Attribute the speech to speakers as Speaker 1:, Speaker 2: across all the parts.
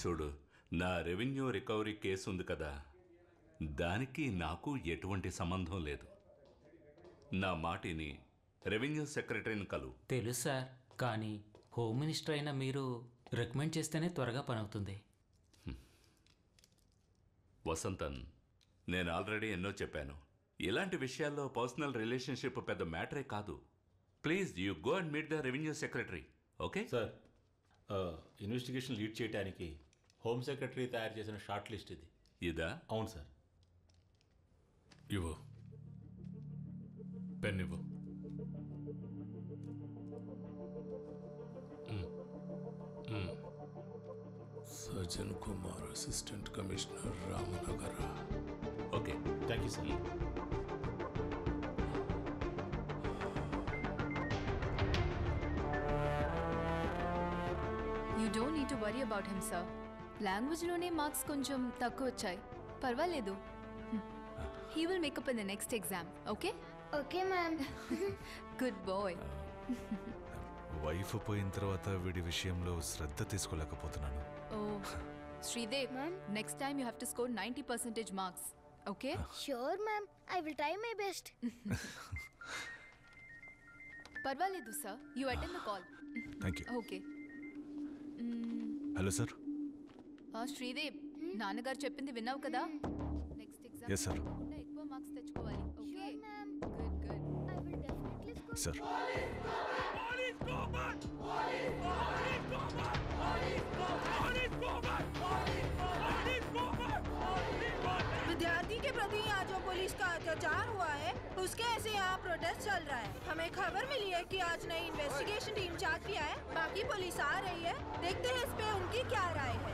Speaker 1: చూడు, నా revenue recovery case ఉంది కదా, దానికి నాకు ఎటువంటి సంబంధం లేదు. నా మాటిని రెవెన్యూ సెక్రటరీని కలు.
Speaker 2: తెలుసు సార్, కానీ హోమ్ మినిస్టర్ అయిన మీరు రికమెండ్ చేస్తేనే త్వరగా పని అవుతుంది.
Speaker 1: వసంతన్, నేను ఆల్రెడీ ఎన్నో చెప్పాను, ఇలాంటి విషయాల్లో పర్సనల్ రిలేషన్షిప్ పెద్ద మ్యాటరే కాదు. Please you go and meet the revenue secretary. Okay
Speaker 3: sir, investigation lead చేయడానికి హోమ్ సెక్రటరీ తయారు చేసిన షార్ట్ లిస్ట్ ఇది.
Speaker 1: ఇదా?
Speaker 3: అవును సార్.
Speaker 4: ఇవ్వు, పెన్ ఇవ్వు. Sajjan Kumar, assistant commissioner, Ramanagara.
Speaker 1: Okay,
Speaker 3: thank you sir.
Speaker 5: You don't need to worry about him, sir. లాంగ్వేజ్లోనే marks కొంచెం తక్కువ వచ్చాయి, పర్వాలేదు. He will make up in the next exam, okay?
Speaker 6: Okay, ma'am.
Speaker 5: Good boy.
Speaker 7: Wife పోయిన తర్వాత వీడి విషయంలో శ్రద్ధ తీసుకోలేకపోతున్నాను.
Speaker 5: Oh, Sridev,
Speaker 6: Ma'am?
Speaker 5: next time you have to score 90% marks, okay?
Speaker 6: Sure, ma'am. I will try my best.
Speaker 5: పర్వాలేదు sir, you attend the call.
Speaker 7: Thank you.
Speaker 5: Okay.
Speaker 7: Hello sir.
Speaker 5: Sridev, నాన్నగారు చెప్పింది విన్నావు కదా? Next exam
Speaker 7: Yes, sir.
Speaker 5: ఎక్కువ marks తెచ్చుకోవాలి, okay?
Speaker 6: Sure, ma'am.
Speaker 5: Good good.
Speaker 6: I will definitely score.
Speaker 7: Sir,
Speaker 8: विद्यार्थी के प्रति यहाँ जो पुलिस का अत्याचार हुआ है, उसके ऐसे यहाँ प्रोटेस्ट चल रहा है. हमें खबर मिली है कि आज नई इन्वेस्टिगेशन टीम चार्ज किया है. बाकी पुलिस आ रही है, देखते हैं इस पे उनकी क्या राय है.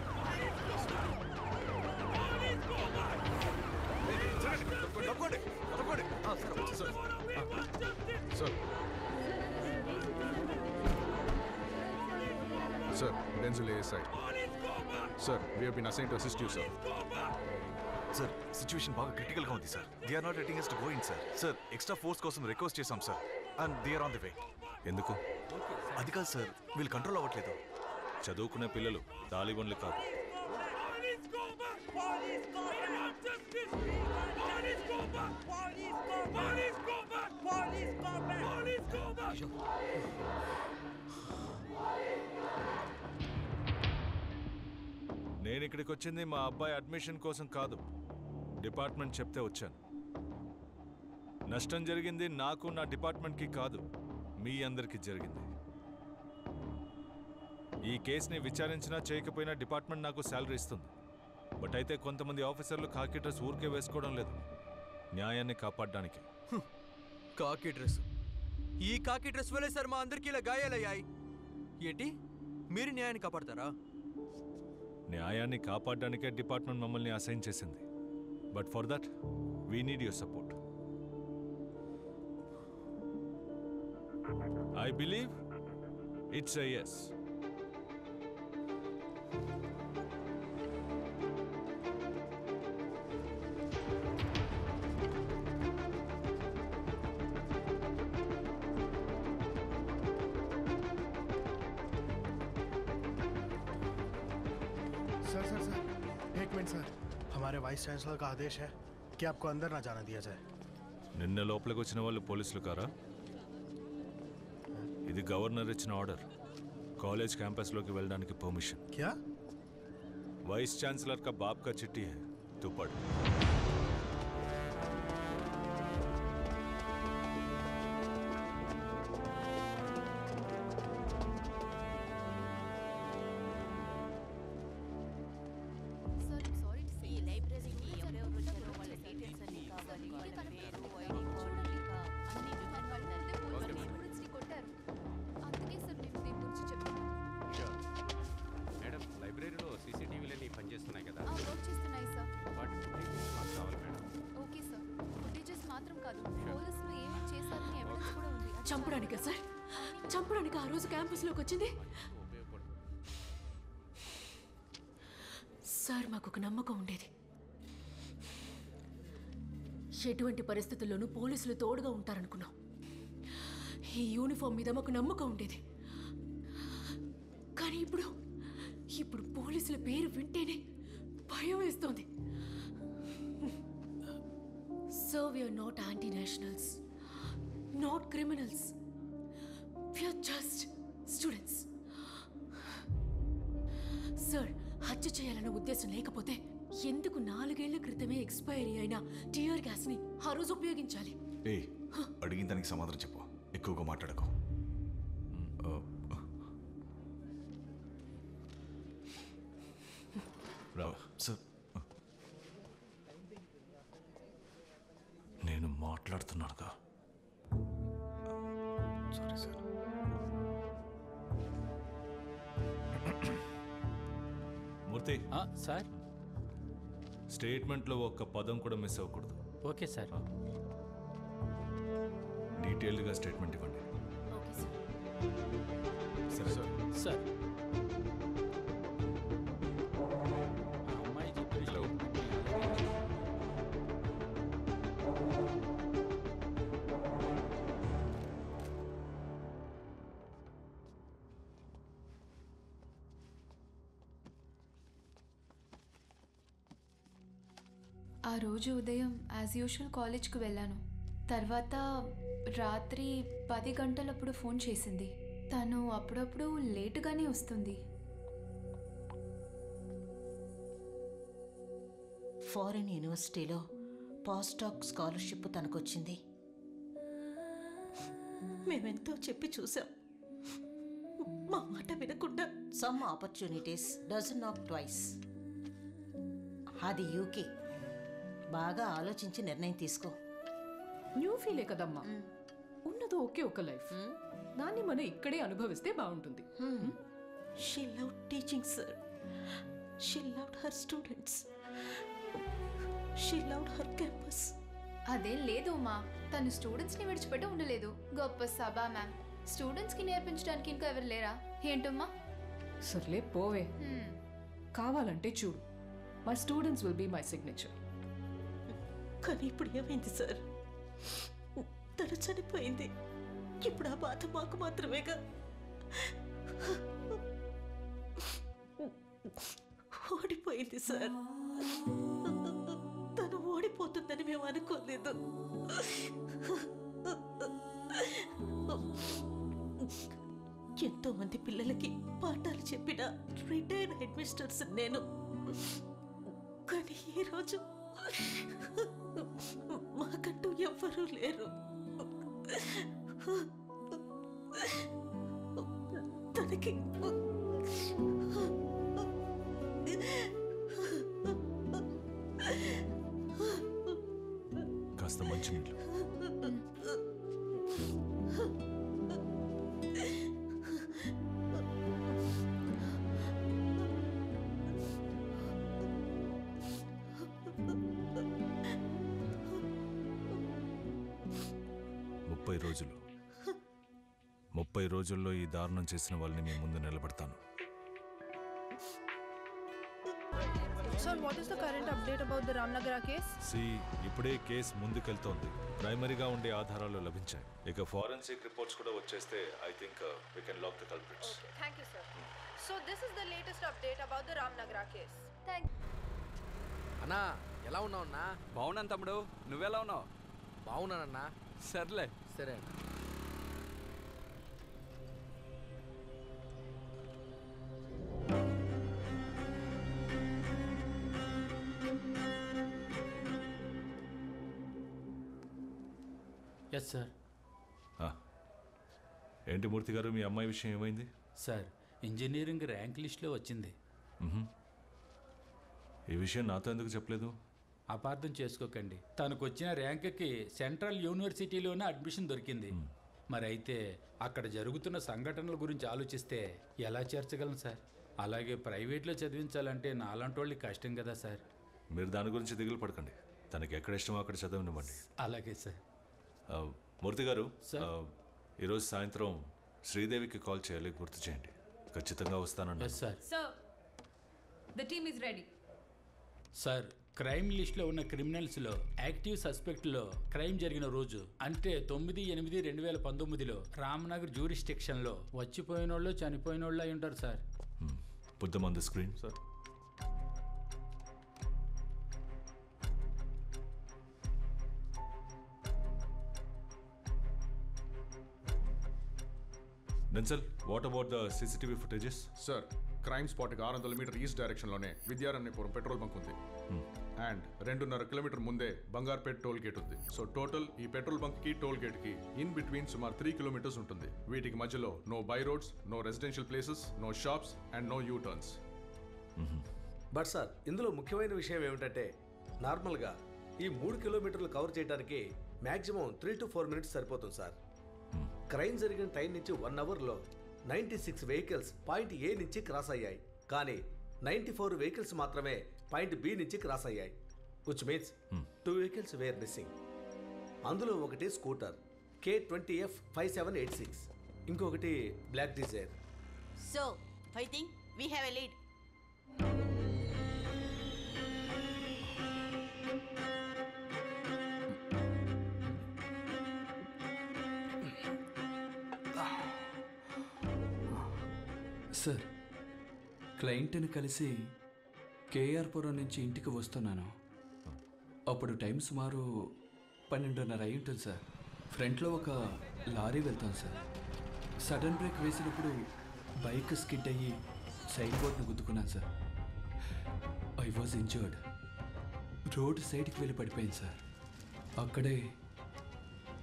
Speaker 9: Sir, Denzil ASI. Sir, we have been assigned to assist you, sir.
Speaker 7: Sir situation బాగా క్రిటికల్గా ఉంది sir. They are not letting us to go in, sir. Sir, extra force కోసం రిక్వెస్ట్ చేశాం sir, and they are on the way. ఎందుకు? అది కాదు sir, వీళ్ళు control అవ్వట్లేదు. చదువుకునే పిల్లలు, తాలిబన్లు కాదు. నేను ఇక్కడికి వచ్చింది మా అబ్బాయి అడ్మిషన్ కోసం కాదు, డిపార్ట్మెంట్ చెప్తే వచ్చాను. నష్టం జరిగింది నాకు, నా డిపార్ట్మెంట్కి కాదు, మీ అందరికీ జరిగింది. ఈ కేసుని విచారించినా చేయకపోయినా డిపార్ట్మెంట్ నాకు శాలరీ ఇస్తుంది. బట్ అయితే కొంతమంది ఆఫీసర్లు కాకి డ్రెస్ ఊరికే వేసుకోవడం లేదు, న్యాయాన్ని కాపాడడానికి.
Speaker 10: కాకి డ్రెస్, ఈ కాకి డ్రెస్ వల్లే సార్ మా అందరికీ ఇలా గాయాలయ్యాయి. ఏంటి, మీరు న్యాయాన్ని కాపాడతారా?
Speaker 7: న్యాయాన్ని కాపాడడానికే డిపార్ట్మెంట్ మమ్మల్ని అసైన్ చేసింది. But for that we need your support. I believe it's a yes.
Speaker 11: Sir, हमारे वाइस चांसलर का आदेश है कि आपको अंदर ना जाना दिया जाए.
Speaker 7: నిన్న లోపలికి వచ్చిన వాళ్ళు పోలీసులు కారా? ఇది గవర్నర్ ఇచ్చిన ఆర్డర్. కాలేజ్ క్యాంపస్లోకి వెళ్ళడానికి పర్మిషన్.
Speaker 11: क्या?
Speaker 7: वाइस चांसलर का बाप का चिट्ठी है, तू पढ़.
Speaker 12: లైబ్రరీలో సీసీటీవీలన్నీ పనిచేస్తున్నాయి కదా?
Speaker 5: వర్క్ చేస్తున్నాయి సార్.
Speaker 12: వాటి డీటెయిల్స్ మాకు కావాలి మేడం.
Speaker 5: Okay sir. ఫుటేజెస్ మాత్రం కాదు, పోలీసులు ఏమేమి చేశారని ఎవిడెన్స్ కూడా ఉంది.
Speaker 13: చంపడానికా సార్? చంపడానికి ఆ రోజు క్యాంపస్లోకి వచ్చింది సార్. మాకు ఒక నమ్మకం ఉండేది, ఎటువంటి పరిస్థితుల్లోనూ పోలీసులు తోడుగా ఉంటారనుకున్నాం. ఈ యూనిఫామ్ మీద మాకు నమ్మకం ఉండేది. కానీ ఇప్పుడు ఇప్పుడు పోలీసుల పేరు వింటేనే భయం వేస్తోంది. So we are not anti nationals, not criminals, we are just students. Sir, హత్య చేయాలన్న ఉద్దేశం లేకపోతే ఎందుకు 4 ఏళ్ల క్రితమే ఎక్స్పైరీ అయిన టియర్ గ్యాస్ని ఆ రోజు ఉపయోగించాలి?
Speaker 7: అడిగిన దానికి సమాధానం చెప్పు, ఎక్కువగా మాట్లాడకు. సార్, నేను మాట్లాడుతున్నానుగా. Sorry sir.
Speaker 14: మూర్తి
Speaker 2: సార్,
Speaker 14: స్టేట్మెంట్లో ఒక్క పదం కూడా మిస్ అవ్వకూడదు.
Speaker 2: Okay sir.
Speaker 14: డీటెయిల్డ్గా స్టేట్మెంట్ ఇవ్వండి. సరే సార్.
Speaker 2: సార్, అమ్మాయి చెప్పిన
Speaker 5: ఆ రోజు ఉదయం యాజ్ యూజువల్ కాలేజ్కి వెళ్ళాను. తర్వాత రాత్రి 10 గంటలప్పుడు ఫోన్ చేసింది. తను అప్పుడప్పుడు లేటుగానే వస్తుంది.
Speaker 15: ఫారిన్ యూనివర్సిటీలో పోస్ట్ డాక్ స్కాలర్షిప్ తనకొచ్చింది. మేమెంతో చెప్పి చూసాం, మా మాట వినకుండా. Some opportunities doesn't knock twice. అది యూకే. బాగా ఆలోచించి నిర్ణయం తీసుకో.
Speaker 16: న్యూ ఫీలే కదమ్మా, ఉన్నదో ఒకే ఒక లైఫ్, దాన్ని మనం ఇక్కడే అనుభవిస్తే బాగుంటుంది.
Speaker 15: She love teaching sir. She loved her students. She loved her campus.
Speaker 5: అదేం లేదు మా, తను స్టూడెంట్స్ని విడిచిపెట్టి ఉండలేదు. గొప్ప సభ మ్యామ్. స్టూడెంట్స్కి నేర్పించడానికి ఇంకా ఎవరు లేరా ఏంటమ్మా?
Speaker 16: సర్లే పోవే. కావాలంటే చూడు, my students will be my signature.
Speaker 15: కానీ ఇప్పుడు ఏమైంది సార్? తను చనిపోయింది. ఇప్పుడు ఆ బాధ మాకు మాత్రమేగా. ఓడిపోయింది సార్. తను ఓడిపోతుందని మేము అనుకోలేదు. ఎంతో మంది పిల్లలకి పాఠాలు చెప్పిన రిటైర్డ్ హెడ్ మిస్టర్స్ నేను. కానీ ఈరోజు మాకంటూ ఎవ్వరూ లేరు. తనకి
Speaker 14: కాస్త మంచినీళ్ళు. రోజులు 30 రోజుల్లో ఈ దారుణం చేసిన వాళ్ళని మీ ముందు నిలబెడతాను.
Speaker 8: Sir, what is the current update about the Ramnagara case?
Speaker 14: ఇప్పుడే కేసు ముందుకెళ్తోంది. ప్రైమరీగా ఉండే ఆధారాలు లభించాయి. ఇక ఫారెన్సిక్ రిపోర్ట్స్ కూడా వచ్చేస్తే I think we can lock the culprits.
Speaker 8: Okay, thank you sir. So this is the latest update about the Ramnagara case.
Speaker 10: అన్నా ఎలా ఉన్నావు అన్నా?
Speaker 12: బాగున్నాను తమ్ముడు, నువ్వెలా ఉన్నావు?
Speaker 10: బాగున్నానన్నా.
Speaker 12: సర్లే.
Speaker 10: సరే అన్న.
Speaker 2: Yes sir.
Speaker 14: ఏంటి మూర్తి గారు, మీ అమ్మాయి విషయం ఏమైంది?
Speaker 2: సార్, ఇంజనీరింగ్ ర్యాంక్ లిస్ట్లో వచ్చింది.
Speaker 14: ఈ విషయం నాతో ఎందుకు చెప్పలేదు?
Speaker 2: అపార్థం చేసుకోకండి, తనకు వచ్చిన ర్యాంక్కి సెంట్రల్ యూనివర్సిటీలోనే అడ్మిషన్ దొరికింది. మరి అయితే అక్కడ జరుగుతున్న సంఘటనల గురించి ఆలోచిస్తే ఎలా చేర్చగలను సార్? అలాగే ప్రైవేట్లో చదివించాలంటే నాలాంటి వాళ్ళకి కష్టం కదా సార్.
Speaker 14: మీరు దాని గురించి దిగులు పడకండి, తనకి ఎక్కడ ఇష్టమో అక్కడ చదవనివ్వండి.
Speaker 2: అలాగే సార్.
Speaker 14: మూర్తి గారు, ఈరోజు సాయంత్రం శ్రీదేవికి కాల్ చేయాలి, గుర్తు చేయండి. ఖచ్చితంగా వస్తానండి.
Speaker 2: Sir.
Speaker 16: The team is ready.
Speaker 2: Sir, crime లిస్ట్లో ఉన్న క్రిమినల్స్లో యాక్టివ్ సస్పెక్ట్లో క్రైమ్ జరిగిన రోజు అంటే 9/8/2019లో రామ్నగర్ జ్యూరిస్డిక్షన్లో వచ్చిపోయిన వాళ్ళు చనిపోయిన వాళ్ళు అయి ఉంటారు sir.
Speaker 14: Put them on the screen.
Speaker 9: Sir.
Speaker 14: Denzel, what about the CCTV footages?
Speaker 9: Sir crime స్పాట్కి 600 మీటర్ ఈస్ట్ డైరెక్షన్లోనే విద్యారణ్యపురం పెట్రోల్ బంక్ ఉంది అండ్ 2.5 కిలోమీటర్ ముందే బంగార్పేట్ టోల్ గేట్ ఉంది. సో టోటల్ ఈ పెట్రోల్ బంక్కి టోల్ గేట్కి ఇన్ బిట్వీన్ సుమారు 3 కిలోమీటర్స్ ఉంటుంది. వీటికి మధ్యలో no by roads, no residential places, no shops and no U turns.
Speaker 17: But sir ఇందులో ముఖ్యమైన విషయం ఏమిటంటే నార్మల్గా ఈ 3 కిలోమీటర్లు కవర్ చేయడానికి మ్యాక్సిమం 3 to 4 మినిట్స్ సరిపోతుంది సార్. క్రైమ్ జరిగిన టైం నుంచి 1 అవర్లో 96 వెహికల్స్ పాయింట్ ఏ నుంచి క్రాస్ అయ్యాయి, కానీ 94 వెహికల్స్ మాత్రమే పాయింట్ బి నుంచి క్రాస్ అయ్యాయి. Which means 2 vehicles were missing. అందులో ఒకటి స్కూటర్ K20F 5786, ఇంకొకటి black Dzire.
Speaker 18: So I think we have a lead.
Speaker 12: Sir, క్లయింట్ని కలిసి కేఆర్పురం నుంచి ఇంటికి వస్తున్నాను. అప్పుడు టైం సుమారు 12:30 అయి ఉంటుంది సార్. ఫ్రంట్లో ఒక లారీ వెళ్తాను సార్. సడన్ బ్రేక్ వేసినప్పుడు బైక్ స్కిడ్ అయ్యి సైడ్ బోర్డ్ను గుద్దుకున్నాను సార్. I was injured. రోడ్ సైడ్కి వెళ్ళి పడిపోయింది సార్. అక్కడే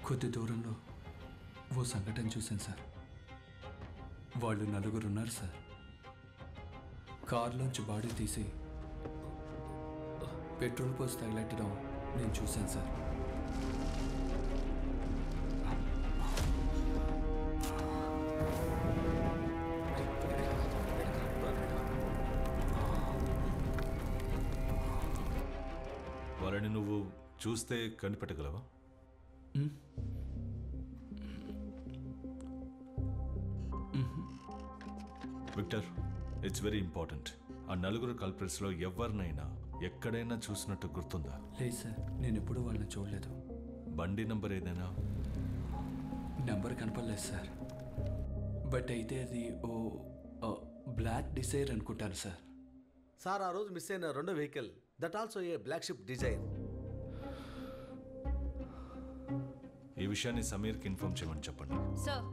Speaker 12: కొద్ది దూరంలో ఓ సంఘటన చూశాను సార్. వాళ్ళు 4 ఉన్నారు సార్. కార్లోంచి బాడీ తీసి పెట్రోల్ పోసి తగిలెట్టడం నేను చూశాను సార్.
Speaker 14: వాళ్ళని నువ్వు చూస్తే కనిపెట్టగలవా? Victor, it's very important. ఆ 4 కల్ప్రిట్స్లో ఎవరినైనా ఎక్కడైనా చూసినట్టు గుర్తుందా?
Speaker 12: లేదు సార్, నేను ఎప్పుడూ వాళ్ళని చూడలేదు.
Speaker 14: బండి నంబర్ ఏదైనా?
Speaker 12: నెంబర్ కనపడలేదు సార్. బట్ అయితే అది ఓ బ్లాక్ డిజైర్ అనుకుంటాను సార్.
Speaker 17: సార్ ఆ రోజు మిస్ అయిన 2వ vehicle that also a black ship Dzire.
Speaker 14: ఈ విషయాన్ని సమీర్కి ఇన్ఫార్మ్ చేయమని చెప్పండి.
Speaker 18: సార్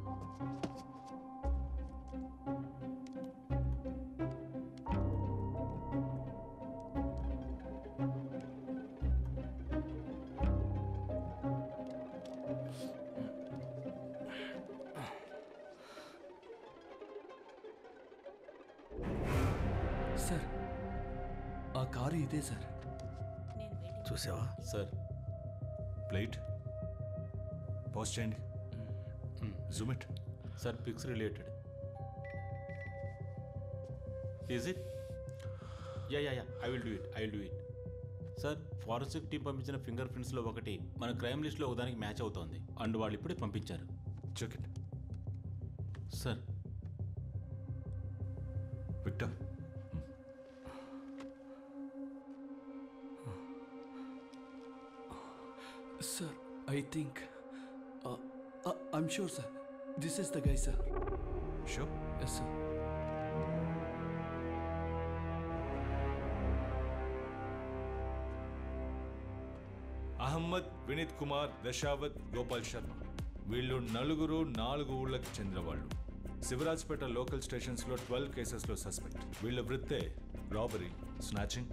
Speaker 12: సార్ ఆ కారు ఇదే సార్.
Speaker 17: చూసావా
Speaker 3: సార్?
Speaker 14: ప్లేట్ పాజ్ చేయండి. Zoom it.
Speaker 3: Sir pics related. Is it? Yeah I will do it. Sir forensic team పంపించిన ఫింగర్ ప్రింట్స్లో ఒకటి మన క్రైమ్ లిస్ట్లో ఒకదానికి మ్యాచ్ అవుతోంది. అండ్ వాళ్ళు ఇప్పుడే పంపించారు.
Speaker 14: Check it.
Speaker 3: Sir
Speaker 14: Victor,
Speaker 12: sir I think I'm sure sir this is the guy sir.
Speaker 14: Sure?
Speaker 12: Yes sir.
Speaker 14: Ahmed, Vineeth Kumar, Dasavath, Gopal Sharma వీళ్ళు 4 ఊళ్ళకి చెందిన వాళ్ళు. శివరాజ్పేట లోకల్ స్టేషన్స్లో 12 కేసెస్లో సస్పెక్ట్. వీళ్ళ వృత్తే రాబరీ, స్నాచింగ్,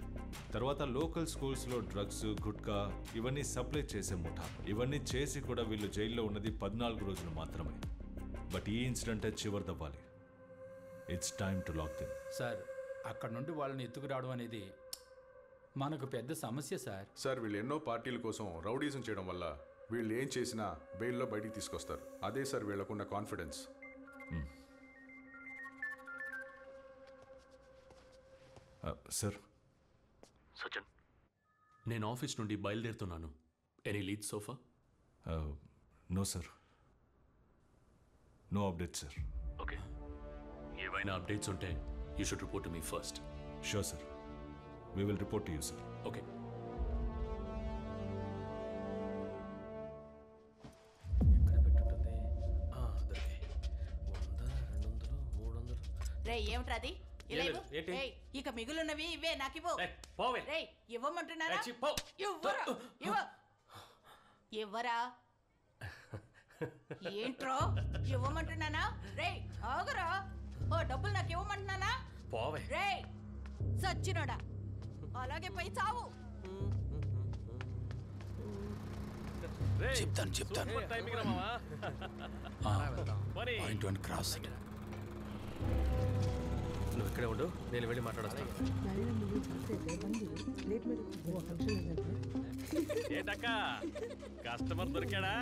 Speaker 14: తర్వాత లోకల్ స్కూల్స్లో డ్రగ్స్, గుట్కా ఇవన్నీ సప్లై చేసే ముఠా. ఇవన్నీ చేసి కూడా వీళ్ళు జైల్లో ఉన్నది 14 రోజులు మాత్రమే. బట్ ఈ ఇన్సిడెంటే చివరిదవ్వాలి. It's time to lock them.
Speaker 2: Sir అక్కడ నుండి వాళ్ళని ఎత్తుకురావడం అనేది మనకు పెద్ద సమస్య సార్.
Speaker 9: సార్ వీళ్ళు ఎన్నో పార్టీల కోసం రౌడీజం చేయడం వల్ల వీళ్ళు ఏం చేసినా బెయిల్లో బయటికి తీసుకొస్తారు. అదే సార్ వీళ్ళకున్న కాన్ఫిడెన్స్.
Speaker 14: సార్.
Speaker 19: సచిన్, నేను ఆఫీస్ నుండి బయలుదేరుతున్నాను. Any lead sofa?
Speaker 14: No sir. No update sir.
Speaker 19: Okay, ఏవైనా అప్డేట్స్ ఉంటే you should report to me first.
Speaker 14: Sure sir, we will report to you sir.
Speaker 19: Okay.
Speaker 17: దొరికాయి. 100, 200, 300.
Speaker 18: రే ఏమిట్రా అది? ఇలా
Speaker 19: ఏం
Speaker 18: ఇవ్వు.
Speaker 19: లేదు, ఏంటి?
Speaker 18: ఏయ్, ఇక మిగులున్నవి ఇవే నాకివ్వు.
Speaker 19: పోవే.
Speaker 18: రేయ్, ఇవ్వమంటున్నారా?
Speaker 19: ఏయ్, పో.
Speaker 18: ఇవ్వరా? ఇవ్వు. ఇవ్వరా? ఏంట్రో ఇవ్వమంటున్నానా? రేయ్ ఆగురా. ఓ డబ్బులు నాకు ఇవ్వమంటున్నానా?
Speaker 19: పోవే.
Speaker 18: రేయ్ సచ్చినోడా, అలాగే పోయి చావు.
Speaker 2: చెప్తాను
Speaker 19: సూపర్ టైమింగ్ రా మావా.
Speaker 2: Point one cross.
Speaker 10: నువ్వు ఇక్కడే ఉండు, నేను వెళ్ళి మాట్లాడొస్తాను.
Speaker 19: ఏంటక్క కస్టమర్ దొరికాడా?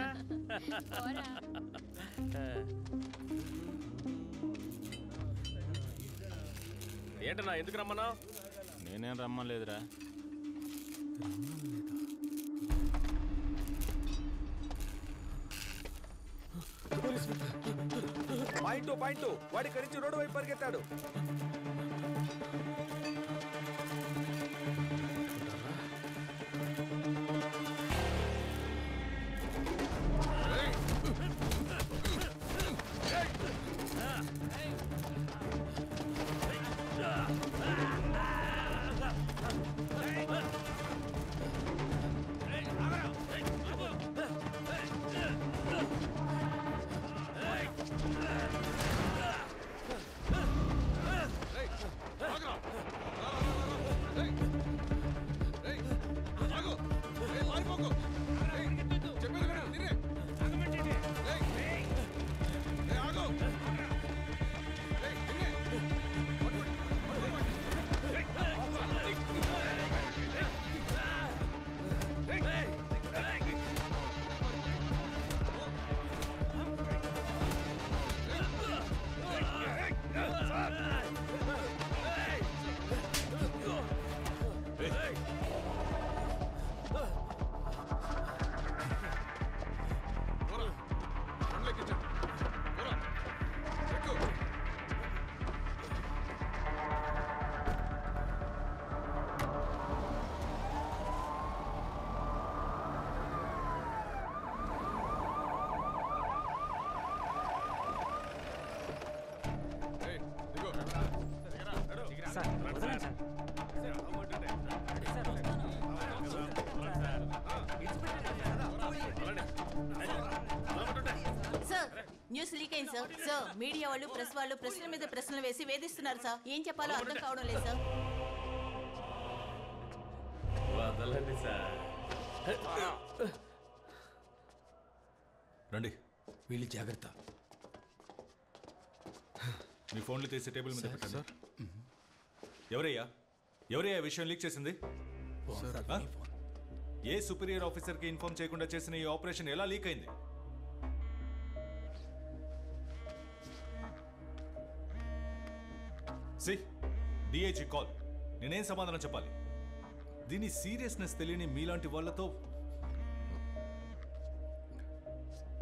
Speaker 19: ఏంటన్నా ఎందుకు రమ్మన్నావు?
Speaker 3: నేనేం రమ్మలేదురా.
Speaker 17: పాయింట్ వాడి ఇక్కడి నుంచి రోడ్డు వైపు పరిగెత్తాడు.
Speaker 18: సార్ న్యూస్ లీక్ అయింది సార్. సార్ మీడియా వాళ్ళు ప్రెస్ వాళ్ళు ప్రశ్నల మీద ప్రశ్నలు వేసి వేధిస్తున్నారు సార్. ఏం చెప్పాలో అర్థం కావడం లేదు సార్.
Speaker 19: వదలండి సార్.
Speaker 14: రండి.
Speaker 2: వీళ్ళు జాగ్రత్త.
Speaker 14: మీ ఫోన్లు తీసి టేబుల్ మీద పెట్టండి. ఎవరయ్యా విషయం లీక్ చేసింది? ఆ? ఏ సుపీరియర్ ఆఫీసర్కి ఇన్ఫార్మ్ చేయకుండా చేసిన ఈ ఆపరేషన్ ఎలా లీక్ అయింది? DIG call. నేనేం సమాధానం చెప్పాలి? దీని సీరియస్నెస్ తెలియని మీలాంటి వాళ్ళతో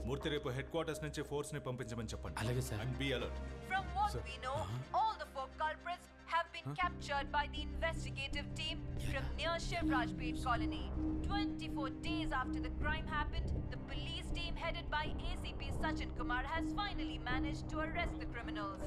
Speaker 14: మూర్తి రేపు హెడ్ క్వార్టర్స్ నుంచి ఫోర్స్ ని పంపించమని చెప్పండి.
Speaker 2: అలాగే సార్.
Speaker 14: And be alert.
Speaker 20: From what we know, all the 4 culprits have been captured by the investigative team from near Shivrajpet colony. 24 days after the crime happened, the police team headed by ACP Sachin Kumar has finally managed to arrest the criminals.